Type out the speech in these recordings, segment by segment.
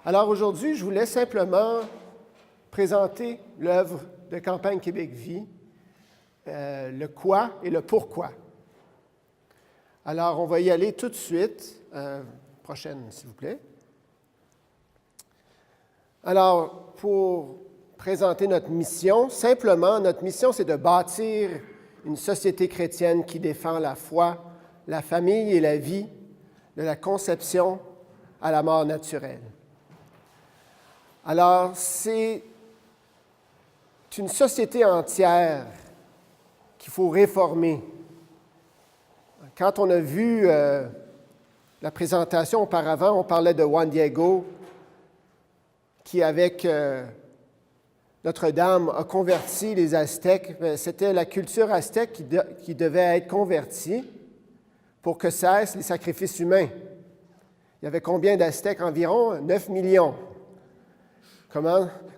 Alors aujourd'hui, je voulais simplement présenter l'œuvre de Campagne Québec Vie, le quoi et le pourquoi. Alors, on va y aller tout de suite. Prochaine, s'il vous plaît. Alors, pour présenter notre mission, simplement, notre mission, c'est de bâtir une société chrétienne qui défend la foi, la famille et la vie, de la conception à la mort naturelle. Alors, c'est une société entière qu'il faut réformer. Quand on a vu la présentation auparavant, on parlait de Juan Diego, qui, avec Notre-Dame, a converti les Aztèques. C'était la culture aztèque qui devait être convertie pour que cessent les sacrifices humains. Il y avait combien d'Aztèques environ? 9 millions.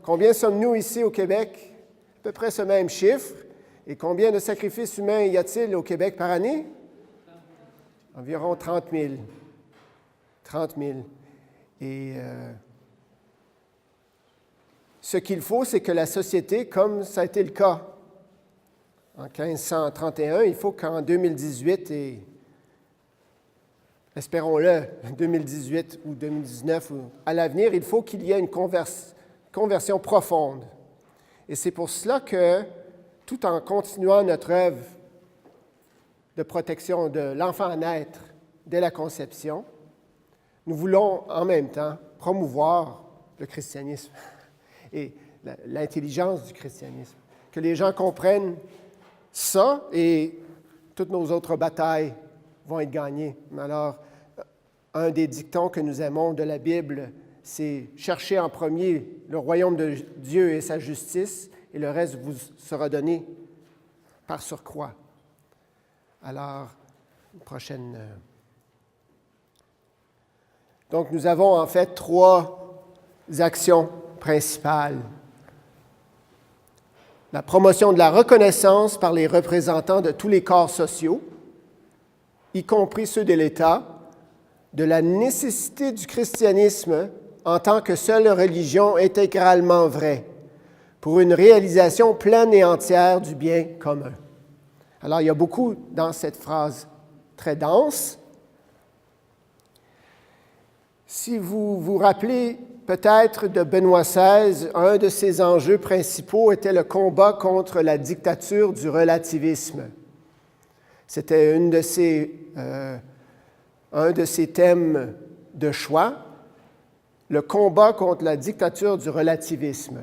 Combien sommes-nous ici au Québec? À peu près ce même chiffre. Et combien de sacrifices humains y a-t-il au Québec par année? Environ 30 000. 30 000. Et ce qu'il faut, c'est que la société, comme ça a été le cas en 1531, il faut qu'en 2018, et espérons-le, 2018 ou 2019, ou à l'avenir, il faut qu'il y ait une conversion profonde. Et c'est pour cela que, tout en continuant notre œuvre de protection de l'enfant à naître dès la conception, nous voulons en même temps promouvoir le christianisme et l'intelligence du christianisme. Que les gens comprennent ça et toutes nos autres batailles vont être gagnées. Alors, un des dictons que nous aimons de la Bible, c'est « Cherchez en premier le royaume de Dieu et sa justice, et le reste vous sera donné par surcroît. » Alors, prochaine. Donc, nous avons en fait 3 actions principales. La promotion de la reconnaissance par les représentants de tous les corps sociaux, y compris ceux de l'État, de la nécessité du christianisme en tant que seule religion intégralement vraie, pour une réalisation pleine et entière du bien commun. Alors, il y a beaucoup dans cette phrase très dense. Si vous vous rappelez peut-être de Benoît XVI, un de ses enjeux principaux était le combat contre la dictature du relativisme. C'était un de ses thèmes de choix, le combat contre la dictature du relativisme.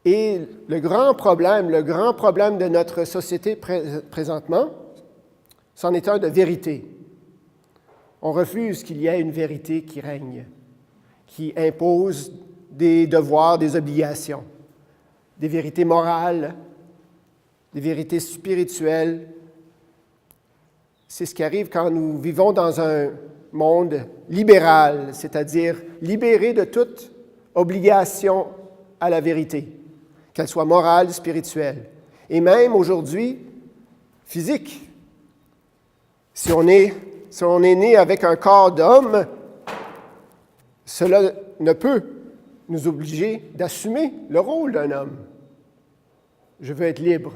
Et le grand problème de notre société présentement, c'en est un de vérité. On refuse qu'il y ait une vérité qui règne, qui impose des devoirs, des obligations, des vérités morales, des vérités spirituelles. C'est ce qui arrive quand nous vivons dans un monde libéral, c'est-à-dire libéré de toute obligation à la vérité, qu'elle soit morale, spirituelle, et même aujourd'hui, physique. Si on est né avec un corps d'homme, cela ne peut nous obliger d'assumer le rôle d'un homme. Je veux être libre.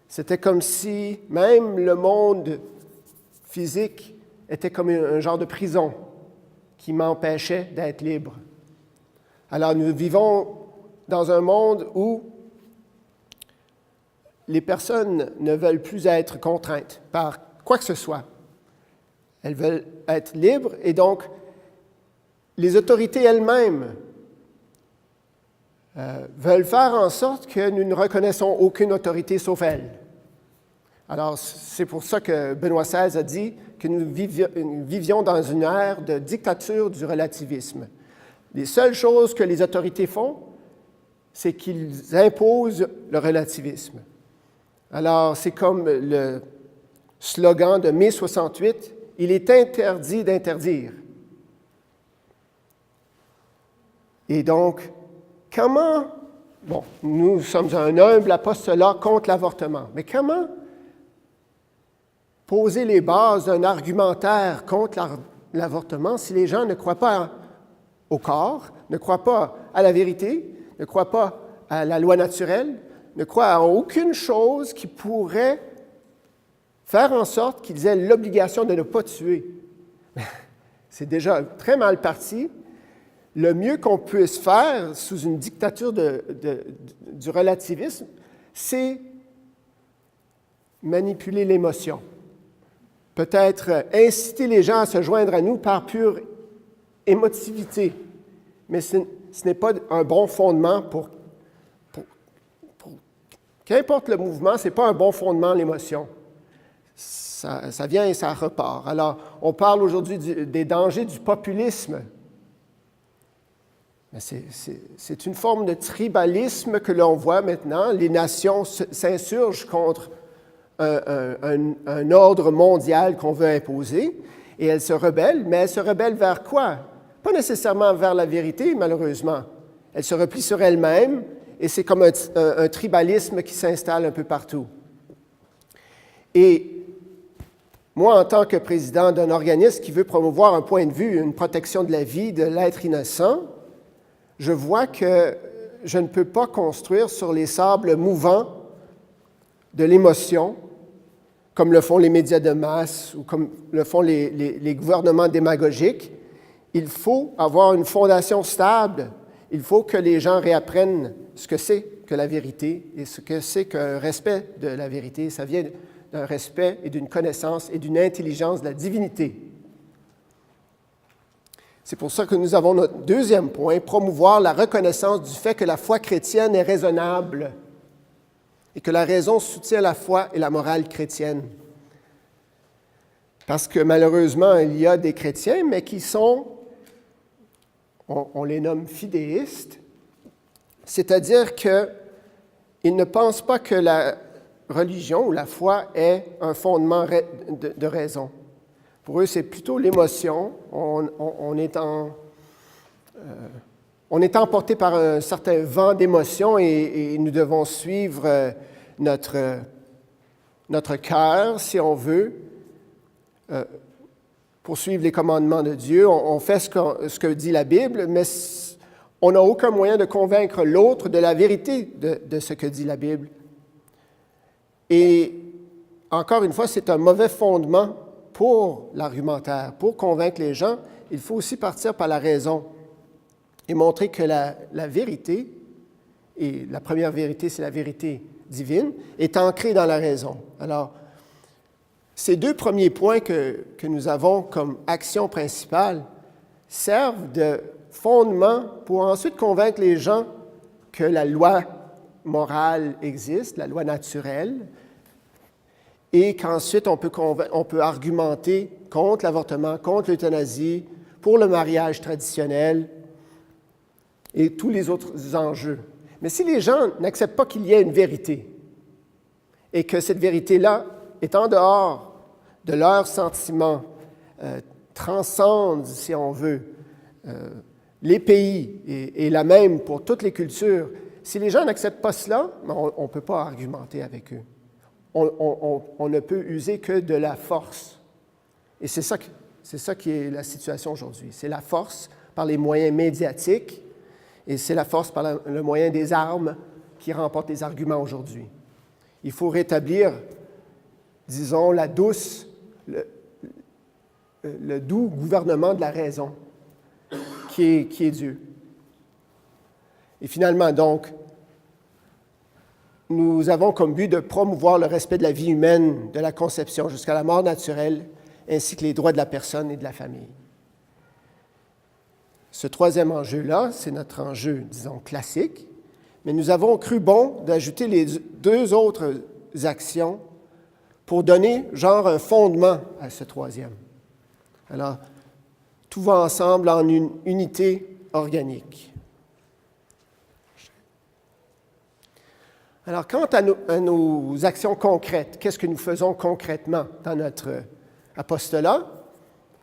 C'était comme si même le monde physique était comme un genre de prison qui m'empêchait d'être libre. Alors nous vivons dans un monde où les personnes ne veulent plus être contraintes par quoi que ce soit. Elles veulent être libres et donc les autorités elles-mêmes veulent faire en sorte que nous ne reconnaissons aucune autorité sauf elles. Alors, c'est pour ça que Benoît XVI a dit que nous vivions dans une ère de dictature du relativisme. Les seules choses que les autorités font, c'est qu'ils imposent le relativisme. Alors, c'est comme le slogan de mai 68, « Il est interdit d'interdire ». Et donc, comment, nous sommes un humble apostolat contre l'avortement, mais comment poser les bases d'un argumentaire contre l'avortement si les gens ne croient pas au corps, ne croient pas à la vérité, ne croient pas à la loi naturelle, ne croient à aucune chose qui pourrait faire en sorte qu'ils aient l'obligation de ne pas tuer. C'est déjà très mal parti. Le mieux qu'on puisse faire sous une dictature du relativisme, c'est manipuler l'émotion. Peut-être inciter les gens à se joindre à nous par pure émotivité, mais ce n'est pas un bon fondement pour qu'importe le mouvement, ce n'est pas un bon fondement l'émotion. Ça vient et ça repart. Alors, on parle aujourd'hui des dangers du populisme. Mais c'est une forme de tribalisme que l'on voit maintenant. Les nations s'insurgent contre un ordre mondial qu'on veut imposer et elles se rebellent, mais elles se rebellent vers quoi? Pas nécessairement vers la vérité, malheureusement. Elles se replient sur elles-mêmes et c'est comme un tribalisme qui s'installe un peu partout. Et moi, en tant que président d'un organisme qui veut promouvoir un point de vue, une protection de la vie de l'être innocent, je vois que je ne peux pas construire sur les sables mouvants de l'émotion, comme le font les médias de masse ou comme le font les gouvernements démagogiques. Il faut avoir une fondation stable. Il faut que les gens réapprennent ce que c'est que la vérité et ce que c'est qu'un respect de la vérité. Ça vient d'un respect et d'une connaissance et d'une intelligence de la divinité. C'est pour ça que nous avons notre deuxième point, promouvoir la reconnaissance du fait que la foi chrétienne est raisonnable et que la raison soutient la foi et la morale chrétienne. Parce que malheureusement, il y a des chrétiens, mais qui sont, on les nomme fidéistes, c'est-à-dire qu'ils ne pensent pas que la religion ou la foi est un fondement de raison. Pour eux, c'est plutôt l'émotion. On est emporté par un certain vent d'émotion et nous devons suivre notre cœur, si on veut, pour suivre les commandements de Dieu. On fait ce que dit la Bible, mais on n'a aucun moyen de convaincre l'autre de la vérité de ce que dit la Bible. Et encore une fois, c'est un mauvais fondement pour l'argumentaire. Pour convaincre les gens, il faut aussi partir par la raison et montrer que la vérité, et la première vérité, c'est la vérité divine, est ancrée dans la raison. Alors, ces deux premiers points que nous avons comme action principale servent de fondement pour ensuite convaincre les gens que la loi morale existe, la loi naturelle, et qu'ensuite on peut argumenter contre l'avortement, contre l'euthanasie, pour le mariage traditionnel et tous les autres enjeux. Mais si les gens n'acceptent pas qu'il y ait une vérité et que cette vérité-là est en dehors de leurs sentiments, transcende, si on veut, les pays et la même pour toutes les cultures, si les gens n'acceptent pas cela, on ne peut pas argumenter avec eux. On ne peut user que de la force. Et c'est ça qui est la situation aujourd'hui. C'est la force par les moyens médiatiques et c'est la force par le moyen des armes qui remporte les arguments aujourd'hui. Il faut rétablir, disons, le doux gouvernement de la raison qui est Dieu. Et finalement, donc, nous avons comme but de promouvoir le respect de la vie humaine, de la conception jusqu'à la mort naturelle, ainsi que les droits de la personne et de la famille. Ce troisième enjeu-là, c'est notre enjeu, disons, classique, mais nous avons cru bon d'ajouter les deux autres actions pour donner, genre, un fondement à ce troisième. Alors, tout va ensemble en une unité organique. Alors, quant à nos actions concrètes, qu'est-ce que nous faisons concrètement dans notre apostolat?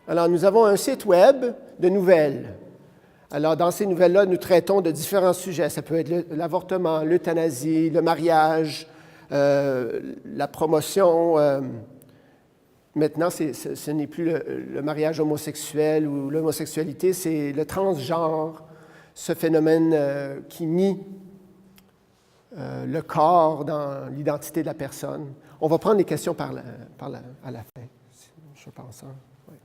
Alors, nous avons un site web de nouvelles. Alors, dans ces nouvelles-là, nous traitons de différents sujets. Ça peut être l'avortement, l'euthanasie, le mariage, la promotion maintenant, ce n'est plus le mariage homosexuel ou l'homosexualité, c'est le transgenre, ce phénomène qui nie le corps dans l'identité de la personne. On va prendre les questions à la fin, je pense. Hein? Oui.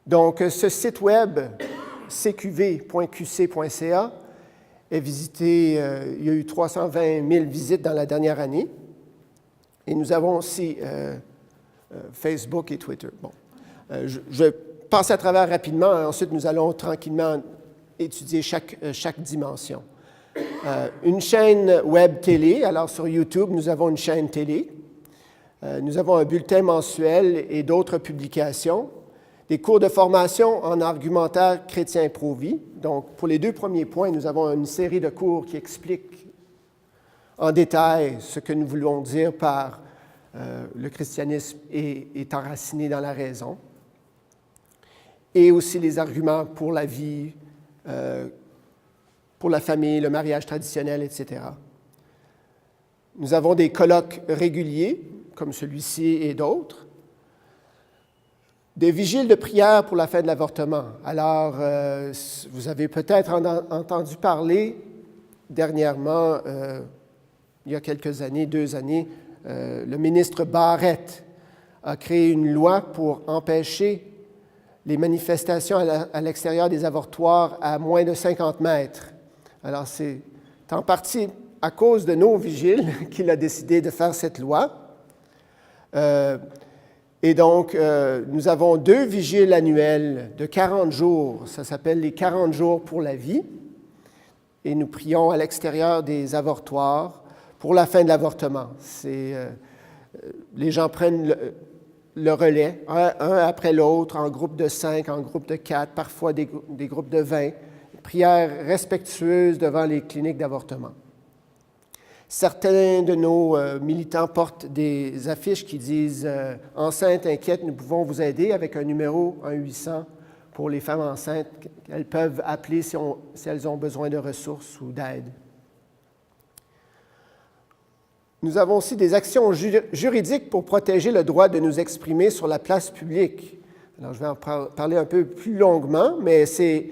Donc, ce site web, cqv.qc.ca, est visité, il y a eu 320 000 visites dans la dernière année. Et nous avons aussi Facebook et Twitter. Bon, je vais passer à travers rapidement. Ensuite, nous allons tranquillement étudier chaque dimension. Une chaîne web télé. Alors, sur YouTube, nous avons une chaîne télé. Nous avons un bulletin mensuel et d'autres publications. Des cours de formation en argumentaire chrétien pro-vie. Donc, pour les 2 premiers points, nous avons une série de cours qui expliquent en détail ce que nous voulons dire par le christianisme est enraciné dans la raison, et aussi les arguments pour la vie, pour la famille, le mariage traditionnel, etc. Nous avons des colloques réguliers, comme celui-ci et d'autres. Des vigiles de prière pour la fin de l'avortement. Alors, vous avez peut-être entendu parler dernièrement, il y a quelques années, 2 années, le ministre Barrett a créé une loi pour empêcher les manifestations à l'extérieur des avortoirs à moins de 50 mètres. Alors, c'est en partie à cause de nos vigiles qu'il a décidé de faire cette loi. Et donc, nous avons 2 vigiles annuelles de 40 jours. Ça s'appelle les 40 jours pour la vie. Et nous prions à l'extérieur des avortoirs pour la fin de l'avortement. Les gens prennent le relais, un après l'autre, en groupe de 5, en groupe de 4, parfois des groupes de 20. Prière respectueuse devant les cliniques d'avortement. Certains de nos militants portent des affiches qui disent « Enceintes inquiètes, nous pouvons vous aider » avec un numéro 1-800 pour les femmes enceintes. Elles peuvent appeler si elles ont besoin de ressources ou d'aide. Nous avons aussi des actions juridiques pour protéger le droit de nous exprimer sur la place publique. Alors, je vais en parler un peu plus longuement, mais c'est...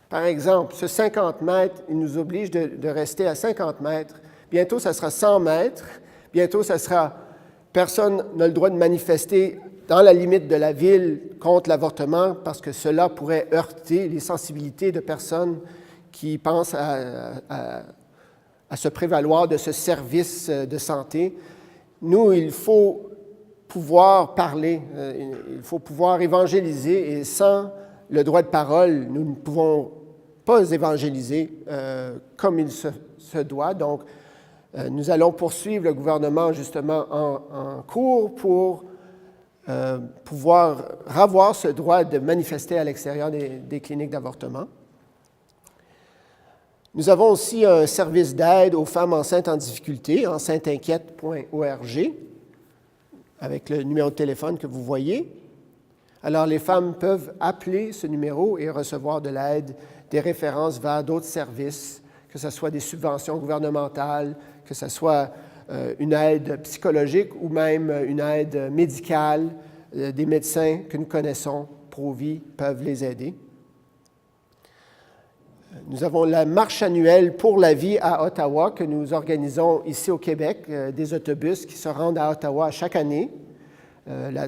Par exemple, ce 50 mètres, il nous oblige de rester à 50 mètres. Bientôt, ça sera 100 mètres. Bientôt, ça sera personne n'a le droit de manifester dans la limite de la ville contre l'avortement parce que cela pourrait heurter les sensibilités de personnes qui pensent à se prévaloir de ce service de santé. Nous, il faut pouvoir parler, il faut pouvoir évangéliser et sans le droit de parole, nous ne pouvons pas évangéliser comme il se doit. Donc, nous allons poursuivre le gouvernement justement en cours pour pouvoir avoir ce droit de manifester à l'extérieur des cliniques d'avortement. Nous avons aussi un service d'aide aux femmes enceintes en difficulté, enceinteinquiète.org, avec le numéro de téléphone que vous voyez. Alors, les femmes peuvent appeler ce numéro et recevoir de l'aide, des références vers d'autres services, que ce soit des subventions gouvernementales, que ce soit une aide psychologique ou même une aide médicale. Des médecins que nous connaissons, pro-vie, peuvent les aider. Nous avons la marche annuelle pour la vie à Ottawa que nous organisons ici au Québec, des autobus qui se rendent à Ottawa chaque année. La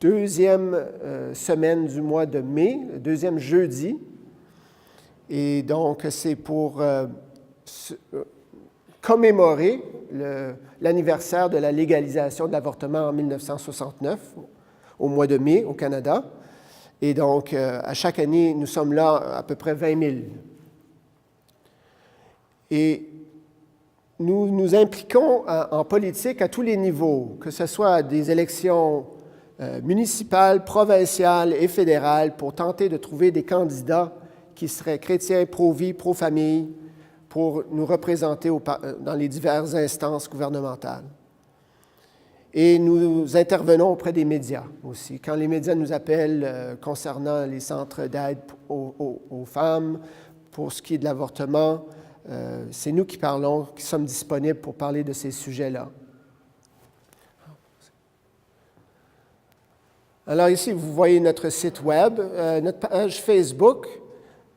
deuxième semaine du mois de mai, le deuxième jeudi. Et donc, c'est pour commémorer l'anniversaire de la légalisation de l'avortement en 1969, au mois de mai, au Canada. Et donc, à chaque année, nous sommes là à peu près 20 000. Et nous nous impliquons en politique à tous les niveaux, que ce soit des élections municipales, provinciales et fédérales, pour tenter de trouver des candidats qui seraient chrétiens, pro-vie, pro-famille, pour nous représenter dans les diverses instances gouvernementales. Et nous intervenons auprès des médias aussi. Quand les médias nous appellent concernant les centres d'aide aux femmes, pour ce qui est de l'avortement, c'est nous qui parlons, qui sommes disponibles pour parler de ces sujets-là. Alors ici, vous voyez notre site web. Notre page Facebook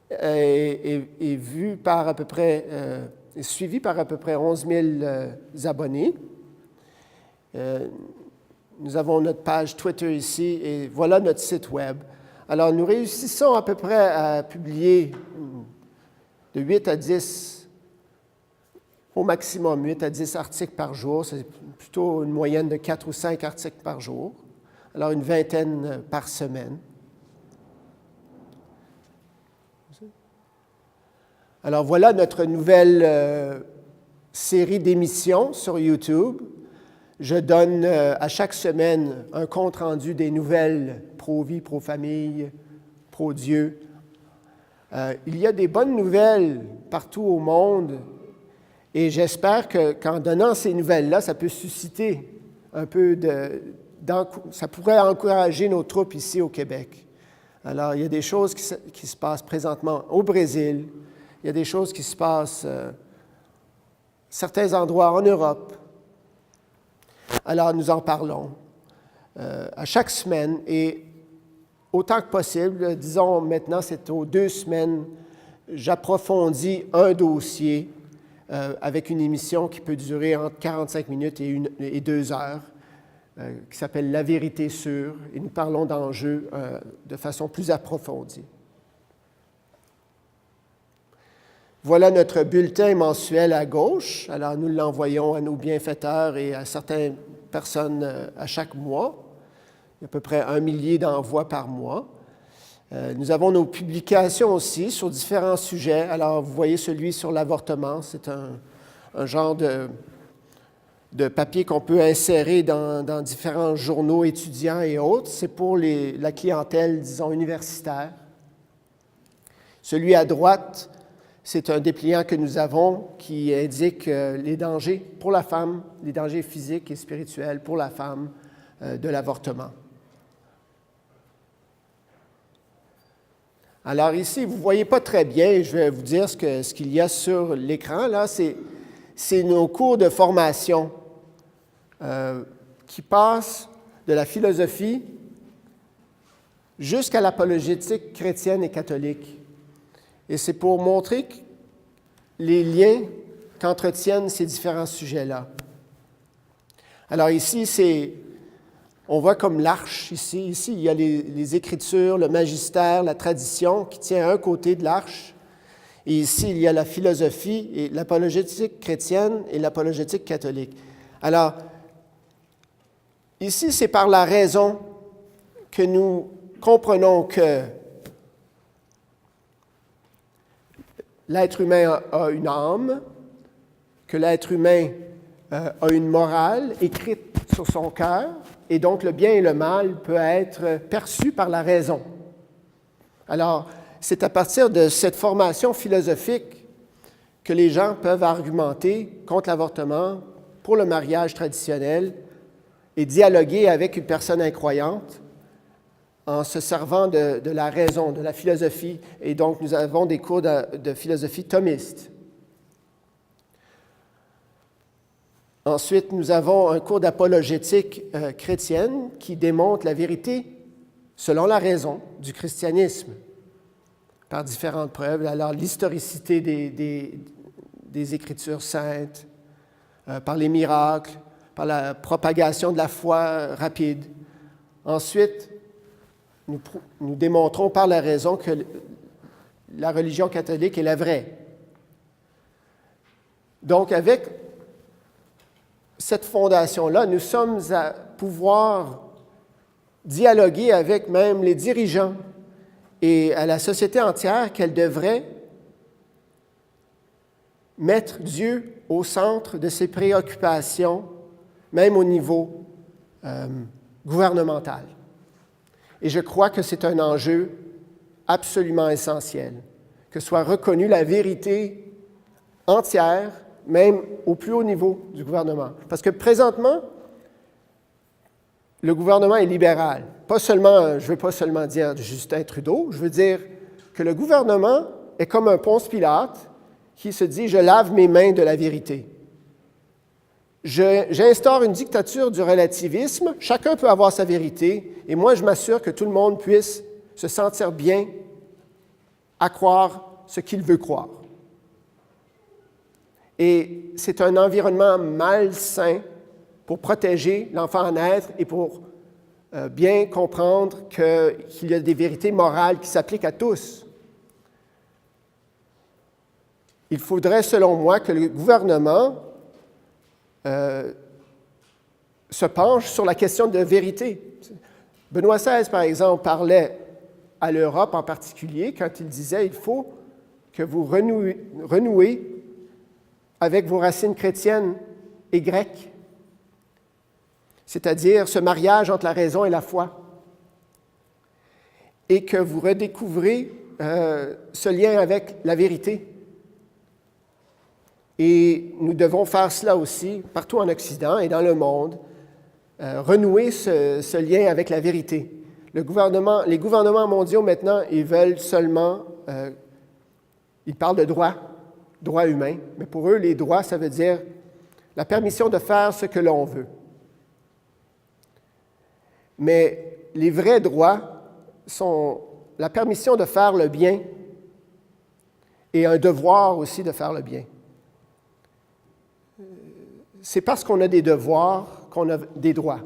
est vue par à peu près, est suivie par à peu près 11 000 abonnés. Nous avons notre page Twitter ici et voilà notre site web. Alors, nous réussissons à peu près à publier de 8 à 10, au maximum 8 à 10 articles par jour. C'est plutôt une moyenne de 4 ou 5 articles par jour. Alors, une vingtaine par semaine. Alors, voilà notre nouvelle série d'émissions sur YouTube. Je donne à chaque semaine un compte-rendu des nouvelles pro-vie, pro-famille, pro-Dieu. Il y a des bonnes nouvelles partout au monde et j'espère qu'en donnant ces nouvelles-là, ça peut susciter un peu ça pourrait encourager nos troupes ici au Québec. Alors, il y a des choses qui se passent présentement au Brésil, il y a des choses qui se passent à certains endroits en Europe. Alors, nous en parlons à chaque semaine et autant que possible, disons maintenant, c'est aux 2 semaines, j'approfondis un dossier avec une émission qui peut durer entre 45 minutes et 2 heures, qui s'appelle « La vérité sûre » et nous parlons d'enjeux de façon plus approfondie. Voilà notre bulletin mensuel à gauche. Alors, nous l'envoyons à nos bienfaiteurs et à certaines personnes à chaque mois. Il y a à peu près 1 millier d'envois par mois. Nous avons nos publications aussi sur différents sujets. Alors, vous voyez celui sur l'avortement. C'est un genre de papier qu'on peut insérer dans différents journaux étudiants et autres. C'est pour la clientèle, disons, universitaire. Celui à droite, c'est un dépliant que nous avons qui indique les dangers pour la femme, les dangers physiques et spirituels pour la femme de l'avortement. Alors ici, vous ne voyez pas très bien, je vais vous dire ce qu'il y a sur l'écran. Là, c'est nos cours de formation qui passent de la philosophie jusqu'à l'apologétique chrétienne et catholique. Et c'est pour montrer les liens qu'entretiennent ces différents sujets-là. Alors ici, on voit comme l'arche ici. Ici, il y a les Écritures, le magistère, la tradition qui tient à un côté de l'arche. Et ici, il y a la philosophie, et l'apologétique chrétienne et l'apologétique catholique. Alors, ici, c'est par la raison que nous comprenons que l'être humain a une âme, que l'être humain a une morale écrite sur son cœur, et donc le bien et le mal peut être perçu par la raison. Alors, c'est à partir de cette formation philosophique que les gens peuvent argumenter contre l'avortement, pour le mariage traditionnel, et dialoguer avec une personne incroyante en se servant de la raison, de la philosophie. Et donc, nous avons des cours de philosophie thomiste. Ensuite, nous avons un cours d'apologétique chrétienne qui démontre la vérité selon la raison du christianisme par différentes preuves. Alors, l'historicité des Écritures saintes, par les miracles, par la propagation de la foi rapide. Ensuite, nous démontrons par la raison que la religion catholique est la vraie. Donc, avec cette fondation-là, nous sommes à pouvoir dialoguer avec même les dirigeants et à la société entière qu'elle devrait mettre Dieu au centre de ses préoccupations, même au niveau gouvernemental. Et je crois que c'est un enjeu absolument essentiel, que soit reconnue la vérité entière, même au plus haut niveau du gouvernement. Parce que présentement, le gouvernement est libéral. Je ne veux pas seulement dire Justin Trudeau, je veux dire que le gouvernement est comme un Ponce Pilate qui se dit « je lave mes mains de la vérité ». J'instaure une dictature du relativisme. Chacun peut avoir sa vérité et moi, je m'assure que tout le monde puisse se sentir bien à croire ce qu'il veut croire. Et c'est un environnement malsain pour protéger l'enfant à naître et pour bien comprendre qu'il y a des vérités morales qui s'appliquent à tous. Il faudrait, selon moi, que le gouvernement se penche sur la question de vérité. Benoît XVI, par exemple, parlait à l'Europe en particulier quand il disait « Il faut que vous renouez avec vos racines chrétiennes et grecques, c'est-à-dire ce mariage entre la raison et la foi, et que vous redécouvrez ce lien avec la vérité. » Et nous devons faire cela aussi partout en Occident et dans le monde, renouer ce lien avec la vérité. Les gouvernements mondiaux maintenant, ils veulent seulement, ils parlent de droits humains, mais pour eux, les droits, ça veut dire la permission de faire ce que l'on veut. Mais les vrais droits sont la permission de faire le bien et un devoir aussi de faire le bien. C'est parce qu'on a des devoirs qu'on a des droits.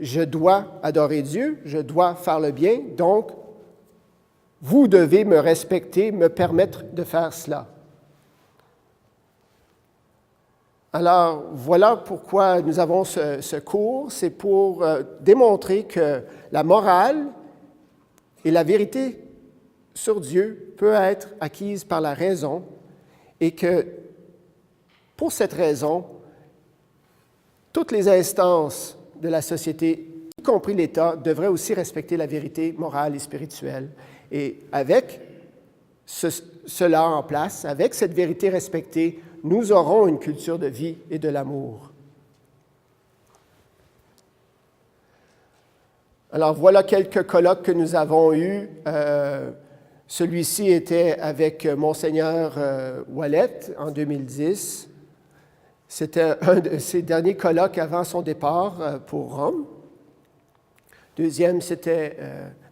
Je dois adorer Dieu, je dois faire le bien, donc vous devez me respecter, me permettre de faire cela. Alors, voilà pourquoi nous avons ce cours, c'est pour démontrer que la morale et la vérité sur Dieu peut être acquise par la raison et que, pour cette raison, toutes les instances de la société, y compris l'État, devraient aussi respecter la vérité morale et spirituelle. Et avec cela en place, avec cette vérité respectée, nous aurons une culture de vie et de l'amour. Alors, voilà quelques colloques que nous avons eus. Celui-ci était avec Monseigneur Wallet en 2010. C'était un de ses derniers colloques avant son départ pour Rome. Deuxième, c'était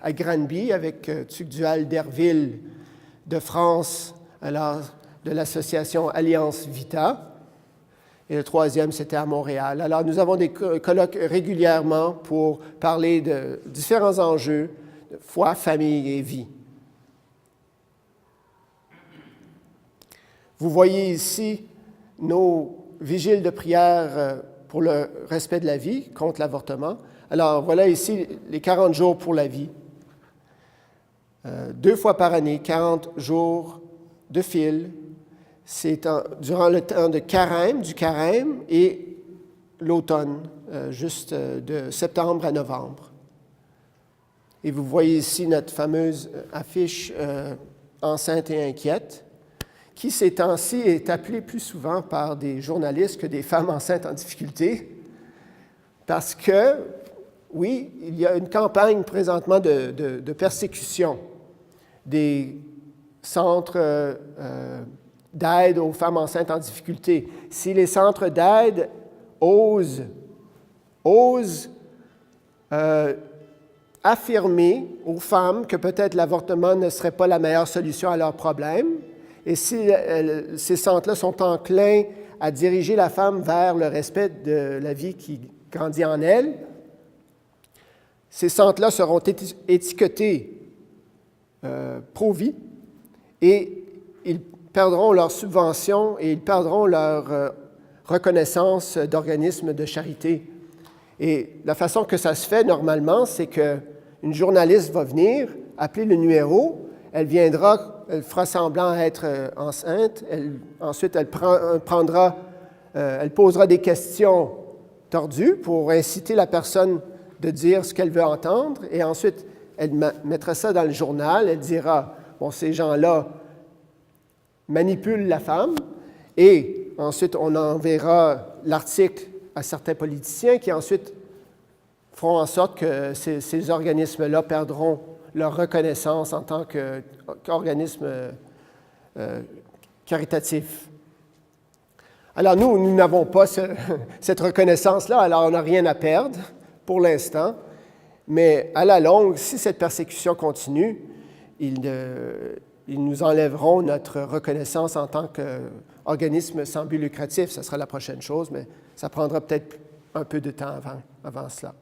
à Granby avec Tugdual Derville de France, alors de l'association Alliance Vita. Et le troisième, c'était à Montréal. Alors, nous avons des colloques régulièrement pour parler de différents enjeux de foi, famille et vie. Vous voyez ici nos vigiles de prière pour le respect de la vie contre l'avortement. Alors, voilà ici les 40 jours pour la vie. 2 fois par année, 40 jours de fil. C'est durant le temps du carême et l'automne, juste de septembre à novembre. Et vous voyez ici notre fameuse affiche Enceinte et inquiète, qui ces temps-ci est appelée plus souvent par des journalistes que des femmes enceintes en difficulté, parce que, oui, il y a une campagne présentement de persécution des centres d'aide aux femmes enceintes en difficulté. Si les centres d'aide osent affirmer aux femmes que peut-être l'avortement ne serait pas la meilleure solution à leurs problèmes, et si ces centres-là sont enclins à diriger la femme vers le respect de la vie qui grandit en elle, ces centres-là seront étiquetés pro-vie et ils perdront leur subvention et ils perdront leur reconnaissance d'organismes de charité. Et la façon que ça se fait normalement, c'est qu'une journaliste va venir, appeler le numéro, elle viendra, elle fera semblant être enceinte, ensuite elle posera des questions tordues pour inciter la personne de dire ce qu'elle veut entendre, et ensuite elle mettra ça dans le journal, elle dira, bon, ces gens-là manipulent la femme, et ensuite on enverra l'article à certains politiciens qui ensuite feront en sorte que ces organismes-là perdront leur reconnaissance en tant qu'organisme caritatif. Alors nous n'avons pas cette reconnaissance-là, alors on n'a rien à perdre pour l'instant, mais à la longue, si cette persécution continue, ils nous enlèveront notre reconnaissance en tant qu'organisme sans but lucratif. Ce sera la prochaine chose, mais ça prendra peut-être un peu de temps avant cela.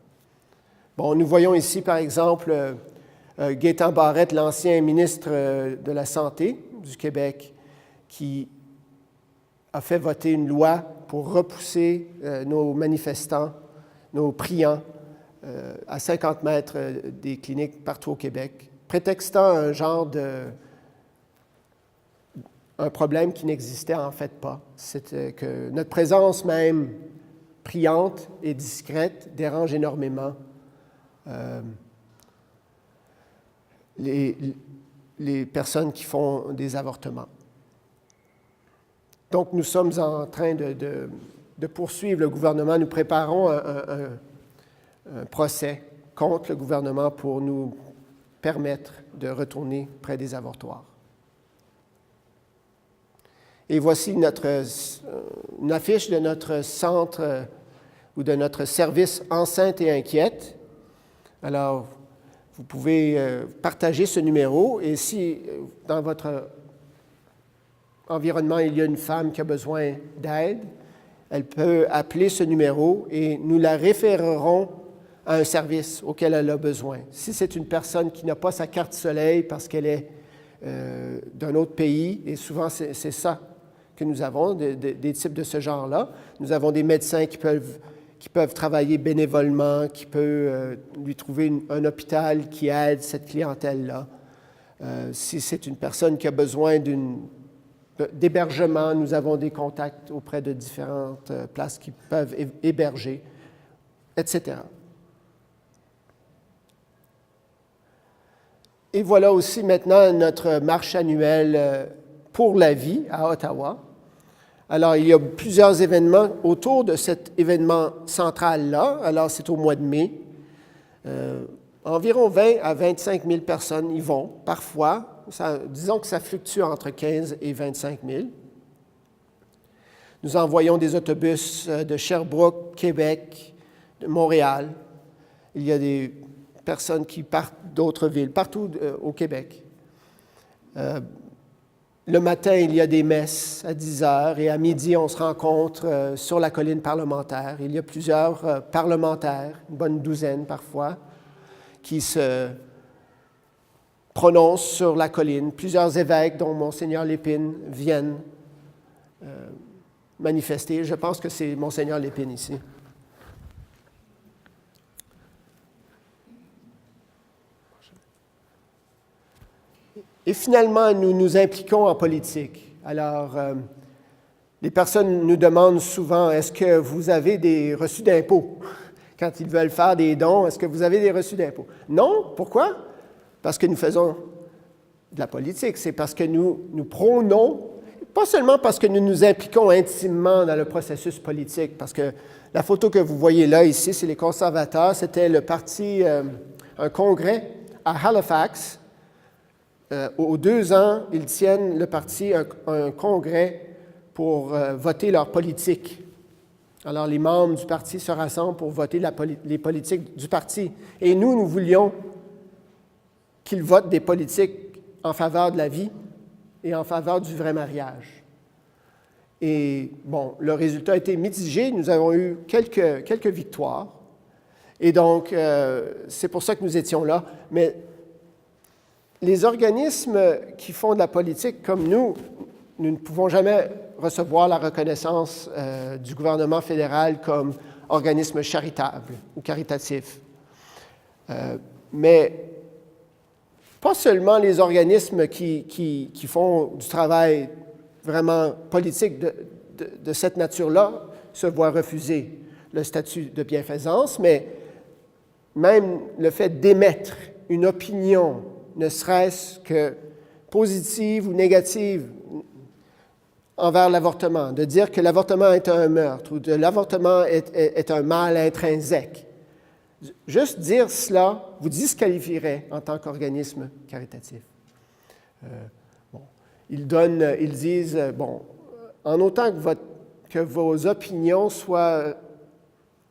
Bon, nous voyons ici, par exemple, Gaétan Barrette, l'ancien ministre de la Santé du Québec, qui a fait voter une loi pour repousser nos manifestants, nos priants, à 50 mètres des cliniques partout au Québec, prétextant un problème qui n'existait en fait pas. C'était que notre présence même priante et discrète dérange énormément les personnes qui font des avortements. Donc, nous sommes en train de poursuivre le gouvernement. Nous préparons un procès contre le gouvernement pour nous permettre de retourner près des avortoirs. Et voici une affiche de notre centre ou de notre service Enceinte et Inquiète. Alors, vous pouvez partager ce numéro et si dans votre environnement il y a une femme qui a besoin d'aide, elle peut appeler ce numéro et nous la référerons à un service auquel elle a besoin. Si c'est une personne qui n'a pas sa carte soleil parce qu'elle est d'un autre pays, et souvent c'est ça que nous avons, des types de ce genre-là, nous avons des médecins qui peuvent travailler bénévolement, qui peuvent lui trouver un hôpital qui aide cette clientèle-là. Si c'est une personne qui a besoin d'hébergement, nous avons des contacts auprès de différentes places qui peuvent héberger, etc. Et voilà aussi maintenant notre marche annuelle pour la vie à Ottawa. Alors, il y a plusieurs événements autour de cet événement central-là. Alors, c'est au mois de mai. Environ 20 à 25 000 personnes y vont, parfois. Disons que ça fluctue entre 15 et 25 000. Nous envoyons des autobus de Sherbrooke, Québec, de Montréal. Il y a des personnes qui partent d'autres villes, partout au Québec. Le matin, il y a des messes à 10 heures et à midi, on se rencontre sur la colline parlementaire. Il y a plusieurs parlementaires, une bonne douzaine parfois, qui se prononcent sur la colline. Plusieurs évêques, dont Monseigneur Lépine, viennent manifester. Je pense que c'est Monseigneur Lépine ici. Et finalement, nous nous impliquons en politique. Alors, les personnes nous demandent souvent, est-ce que vous avez des reçus d'impôts? Quand ils veulent faire des dons, est-ce que vous avez des reçus d'impôts? Non. Pourquoi? Parce que nous faisons de la politique. C'est parce que nous prônons, pas seulement parce que nous nous impliquons intimement dans le processus politique, parce que la photo que vous voyez là, ici, c'est les conservateurs. C'était le parti, un congrès à Halifax. Aux 2 ans, ils tiennent, le parti, un congrès pour voter leur politique. Alors, les membres du parti se rassemblent pour voter les politiques du parti. Et nous voulions qu'ils votent des politiques en faveur de la vie et en faveur du vrai mariage. Et bon, le résultat a été mitigé. Nous avons eu quelques victoires. Et donc, c'est pour ça que nous étions là. Mais les organismes qui font de la politique comme nous ne pouvons jamais recevoir la reconnaissance du gouvernement fédéral comme organisme charitable ou caritatif. Mais pas seulement les organismes qui font du travail vraiment politique de cette nature-là se voient refuser le statut de bienfaisance, mais même le fait d'émettre une opinion, ne serait-ce que positive ou négative envers l'avortement, de dire que l'avortement est un meurtre ou que l'avortement est un mal intrinsèque. Juste dire cela vous disqualifierait en tant qu'organisme caritatif. Ils disent, en autant que votre que vos opinions soient,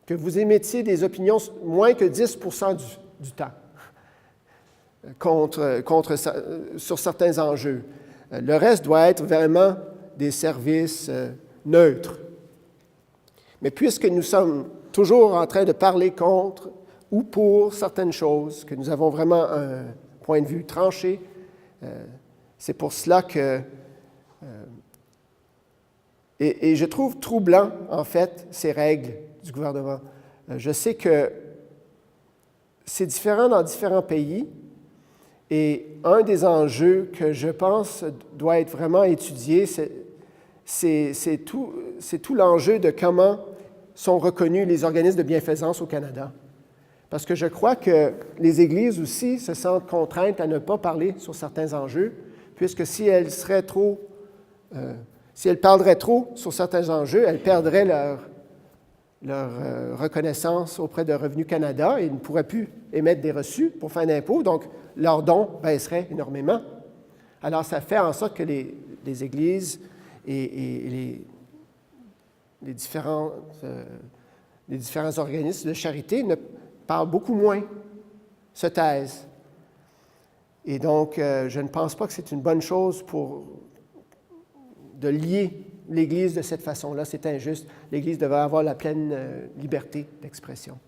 que vous émettiez des opinions moins que 10% du temps sur certains enjeux. Le reste doit être vraiment des services neutres. Mais puisque nous sommes toujours en train de parler contre ou pour certaines choses, que nous avons vraiment un point de vue tranché, c'est pour cela que... Et je trouve troublant, en fait, ces règles du gouvernement. Je sais que c'est différent dans différents pays, et un des enjeux que je pense doit être vraiment étudié, c'est tout l'enjeu de comment sont reconnus les organismes de bienfaisance au Canada. Parce que je crois que les Églises aussi se sentent contraintes à ne pas parler sur certains enjeux, puisque si elles parleraient trop sur certains enjeux, elles perdraient leur reconnaissance auprès de Revenu Canada et ne pourraient plus émettre des reçus pour fin d'impôt, donc leurs dons baisseraient énormément. Alors, ça fait en sorte que les Églises et les différents organismes de charité parlent beaucoup moins, se taisent. Et donc, je ne pense pas que c'est une bonne chose de lier l'Église de cette façon-là. C'est injuste. L'Église devrait avoir la pleine liberté d'expression.